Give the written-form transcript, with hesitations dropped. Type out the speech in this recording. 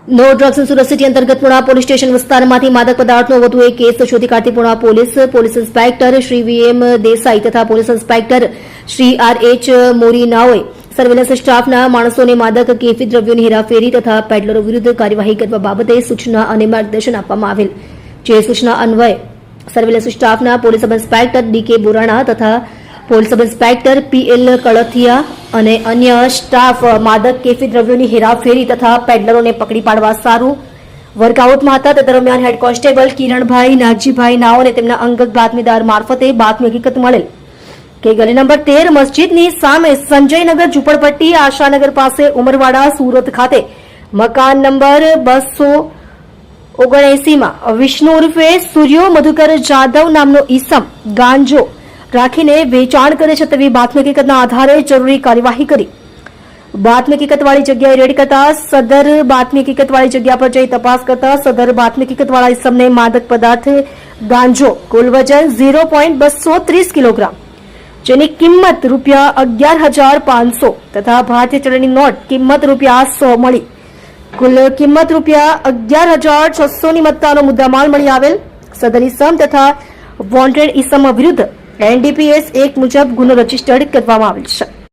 નો drugs Surat city અંતર્ગત Puna police station વિસ્તારમાંથી માદક પદાર્થનો વધુ એક કેસ શોધી કાઢતી Puna police inspector Shri VM Desai તથા પોલીસ ઇન્સ્પેક્ટર શ્રી આરએચ મોરીનાઓએ સર્વેલન્સ સ્ટાફના માણસોને માદક કેફી દ્રવ્યોની હેરાફેરી તથા પેડલરો વિરુદ્ધ કાર્યવાહી કરવા બાબતે સૂચના અને માર્ગદર્શન આપવામાં આવેલ, જે સૂચના અન્વયે સર્વેલન્સ સ્ટાફના police sub inspector DK Borana તથા police sub inspector PL Kalathiya અને અન્ય સ્ટાફ માદક કેફી દ્રવ્યોની હેરાફેરી તથા પેડલરોને પકડી પાડવા સારું વર્કઆઉટમાં હતા. તે દરમિયાન હેડ કોન્સ્ટેબલ કિરણભાઈ નાગજીભાઈ નાઓ અને તેમના અંગત બાતમીદાર મારફતે બાતમી હકીકત મળેલ કે ગલી નંબર 13 મસ્જિદની સામે સંજયનગર ઝુંપડપટ્ટી આશાનગર પાસે ઉમરવાડા સુરત ખાતે મકાન નંબર 279 માં વિષ્ણુ ઉર્ફે સૂર્યો મધુકર જાદવ નામનો ઈસમ ગાંજો રાખીને વેચાણ કરે છે તેવી બાતમી હકીકતના આધારે જરૂરી કાર્યવાહી કરી બાતમી હકીકતવાળી જગ્યાએ રેડ કરતા સદર બાતમી હકીકતવાળી જગ્યા પર જઈ તપાસ કરતા સદર બાતમી હકીકતવાળા ઈસમને માદક પદાર્થ ગાંજો કુલ વજન 0.230 કિલોગ્રામ જેની કિંમત ₹11,500 તથા ભારતીય ચલણી નોટ કિંમત ₹100 મળી કુલ કિંમત ₹11,600 ની મત્તાનો મુદ્દામાલ મળી આવેલ. સદર ઈસમ તથા વોન્ટેડ ઈસમ વિરુદ્ધ NDPS 1 મુજબ ગુનો રજીસ્ટર્ડ કરવામાં આવેલ છે.